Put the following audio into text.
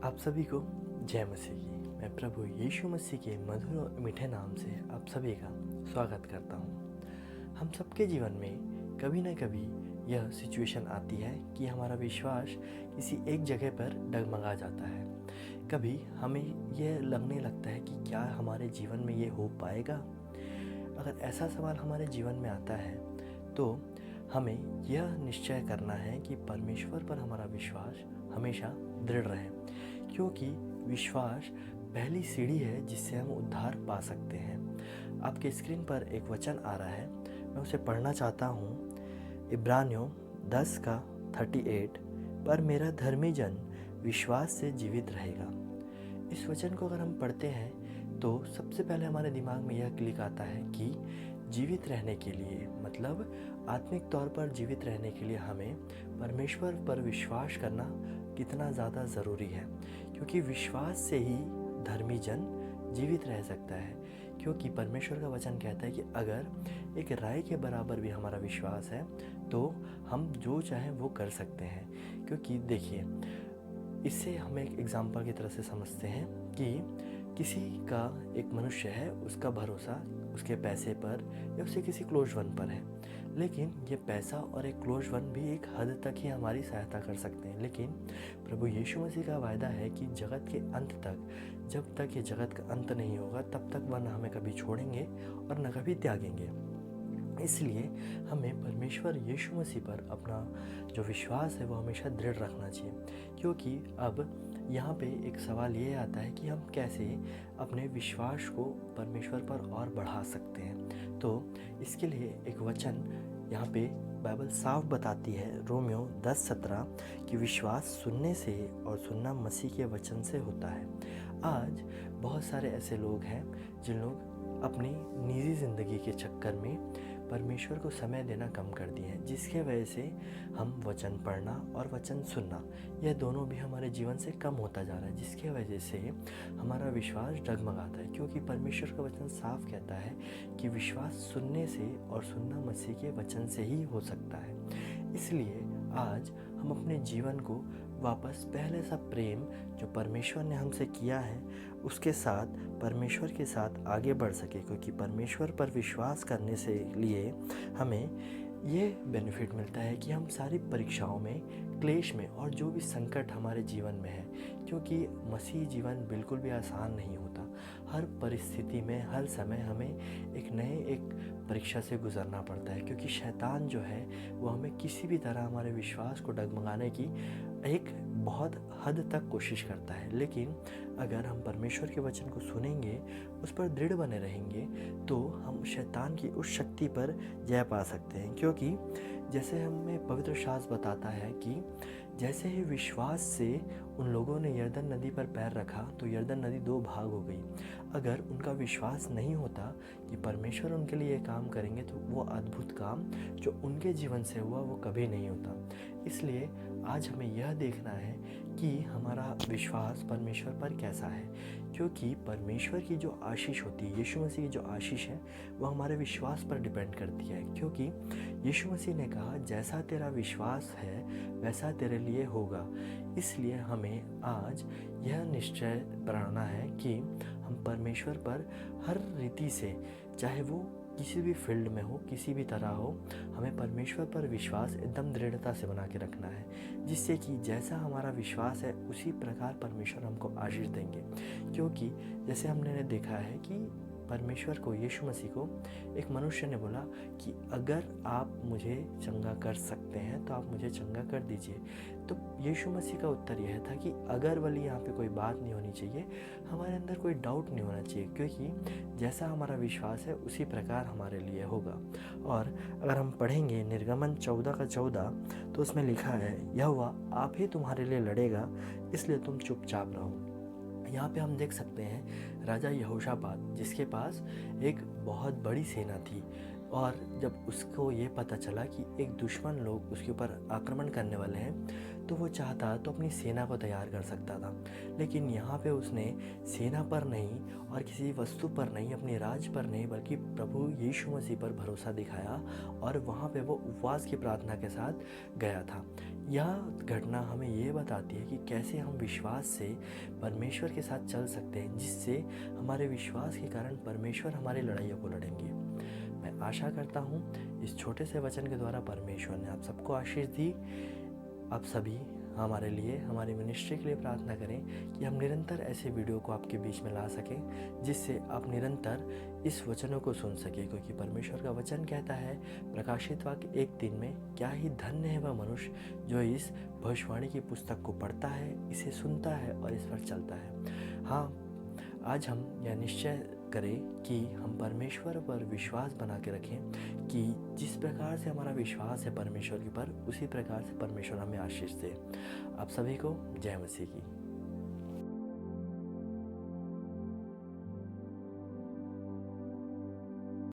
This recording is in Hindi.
आप सभी को जय मसीह की। मैं प्रभु यीशु मसीह के मधुर और मीठे नाम से आप सभी का स्वागत करता हूँ। हम सबके जीवन में कभी न कभी यह सिचुएशन आती है कि हमारा विश्वास किसी एक जगह पर डगमगा जाता है। कभी हमें यह लगने लगता है कि क्या हमारे जीवन में ये हो पाएगा। अगर ऐसा सवाल हमारे जीवन में आता है तो हमें यह निश्चय करना है कि परमेश्वर पर हमारा विश्वास हमेशा दृढ़ रहे, क्योंकि विश्वास पहली सीढ़ी है जिससे हम उद्धार पा सकते हैं। आपके स्क्रीन पर एक वचन आ रहा है, मैं उसे पढ़ना चाहता हूँ। इब्रानियों 10 का 38, पर मेरा धर्मी जन विश्वास से जीवित रहेगा। इस वचन को अगर हम पढ़ते हैं तो सबसे पहले हमारे दिमाग में यह क्लिक आता है कि जीवित रहने के लिए, मतलब आत्मिक तौर पर जीवित रहने के लिए हमें परमेश्वर पर विश्वास करना कितना ज़्यादा ज़रूरी है, क्योंकि विश्वास से ही धर्मी जन जीवित रह सकता है। क्योंकि परमेश्वर का वचन कहता है कि अगर एक राई के बराबर भी हमारा विश्वास है तो हम जो चाहें वो कर सकते हैं। क्योंकि देखिए, इससे हम एक एग्जाम्पल की तरह से समझते हैं कि किसी का एक मनुष्य है, उसका भरोसा उसके पैसे पर या उससे किसी क्लोज वन पर है, लेकिन ये पैसा और एक क्लोज वन भी एक हद तक ही हमारी सहायता कर सकते हैं। लेकिन प्रभु यीशु मसीह का वायदा है कि जगत के अंत तक, जब तक ये जगत का अंत नहीं होगा तब तक वह न हमें कभी छोड़ेंगे और न कभी त्यागेंगे। इसलिए हमें परमेश्वर यीशु मसीह पर अपना जो विश्वास है वो हमेशा दृढ़ रखना चाहिए। क्योंकि अब यहाँ पे एक सवाल ये आता है कि हम कैसे अपने विश्वास को परमेश्वर पर और बढ़ा सकते हैं। तो इसके लिए एक वचन यहाँ पे बाइबल साफ बताती है, रोमियो 10:17, कि विश्वास सुनने से और सुनना मसीह के वचन से होता है। आज बहुत सारे ऐसे लोग हैं जिन लोग अपनी निजी ज़िंदगी के चक्कर में परमेश्वर को समय देना कम कर दिए हैं, जिसके वजह से हम वचन पढ़ना और वचन सुनना, यह दोनों भी हमारे जीवन से कम होता जा रहा है, जिसके वजह से हमारा विश्वास डगमगाता है। क्योंकि परमेश्वर का वचन साफ कहता है कि विश्वास सुनने से और सुनना मसीह के वचन से ही हो सकता है। इसलिए आज हम अपने जीवन को वापस पहले सा प्रेम जो परमेश्वर ने हमसे किया है उसके साथ, परमेश्वर के साथ आगे बढ़ सके। क्योंकि परमेश्वर पर विश्वास करने से लिए हमें ये बेनिफिट मिलता है कि हम सारी परीक्षाओं में, क्लेश में और जो भी संकट हमारे जीवन में है, क्योंकि मसीह जीवन बिल्कुल भी आसान नहीं होता। हर परिस्थिति में, हर समय हमें एक परीक्षा से गुजरना पड़ता है। क्योंकि शैतान जो है वो हमें किसी भी तरह हमारे विश्वास को डगमगाने की एक बहुत हद तक कोशिश करता है। लेकिन अगर हम परमेश्वर के वचन को सुनेंगे, उस पर दृढ़ बने रहेंगे, तो हम शैतान की उस शक्ति पर जय पा सकते हैं। क्योंकि जैसे हमें पवित्र शास्त्र बताता है कि जैसे ही विश्वास से उन लोगों ने यरदन नदी पर पैर रखा तो यरदन नदी 2 भाग हो गई। अगर उनका विश्वास नहीं होता कि परमेश्वर उनके लिए ये काम करेंगे तो वो अद्भुत काम जो उनके जीवन से हुआ वो कभी नहीं होता। इसलिए आज हमें यह देखना है कि हमारा विश्वास परमेश्वर पर कैसा है। क्योंकि परमेश्वर की जो आशीष होती है, यीशु मसीह की जो आशीष है, वो हमारे विश्वास पर डिपेंड करती है। क्योंकि यीशु मसीह ने कहा, जैसा तेरा विश्वास है वैसा तेरे लिए होगा। इसलिए हमें आज यह निश्चय बनाना है कि हम परमेश्वर पर हर रीति से, चाहे वो किसी भी फील्ड में हो, किसी भी तरह हो, हमें परमेश्वर पर विश्वास एकदम दृढ़ता से बना के रखना है, जिससे कि जैसा हमारा विश्वास है उसी प्रकार परमेश्वर हमको आशीष देंगे। क्योंकि जैसे हमने देखा है कि परमेश्वर को, यीशु मसीह को एक मनुष्य ने बोला कि अगर आप मुझे चंगा कर सकते हैं तो आप मुझे चंगा कर दीजिए। तो यीशु मसीह का उत्तर यह था कि अगर वाली यहाँ पे कोई बात नहीं होनी चाहिए, हमारे अंदर कोई डाउट नहीं होना चाहिए, क्योंकि जैसा हमारा विश्वास है उसी प्रकार हमारे लिए होगा। और अगर हम पढ़ेंगे निर्गमन 14:14, तो उसमें लिखा है, यहोवा आप ही तुम्हारे लिए लड़ेगा, इसलिए तुम चुपचाप रहो। यहाँ पे हम देख सकते हैं राजा यहोशापात, जिसके पास एक बहुत बड़ी सेना थी, और जब उसको ये पता चला कि एक दुश्मन लोग उसके ऊपर आक्रमण करने वाले हैं, तो वो चाहता तो अपनी सेना को तैयार कर सकता था, लेकिन यहाँ पे उसने सेना पर नहीं और किसी वस्तु पर नहीं, अपने राज पर नहीं, बल्कि प्रभु यीशु मसीह पर भरोसा दिखाया और वहाँ पे वो उपवास की प्रार्थना के साथ गया था। यह घटना हमें ये बताती है कि कैसे हम विश्वास से परमेश्वर के साथ चल सकते हैं, जिससे हमारे विश्वास के कारण परमेश्वर हमारी लड़ाइयों को लड़ेंगे। मैं आशा करता हूँ इस छोटे से वचन के द्वारा परमेश्वर ने आप सबको आशीष दी। आप सभी हमारे लिए, हमारी मिनिस्ट्री के लिए प्रार्थना करें कि हम निरंतर ऐसे वीडियो को आपके बीच में ला सकें, जिससे आप निरंतर इस वचनों को सुन सकें, क्योंकि परमेश्वर का वचन कहता है प्रकाशित वाक्य 1:3 में, क्या ही धन्य है वह मनुष्य जो इस भविष्यवाणी की पुस्तक को पढ़ता है, इसे सुनता है और इस पर चलता है। हाँ, आज हम यह निश्चय करें कि हम परमेश्वर पर विश्वास बना के रखें कि जिस प्रकार से हमारा विश्वास है परमेश्वर के ऊपर, उसी प्रकार से परमेश्वर हमें आशीष दे। आप सभी को जय मसीह की।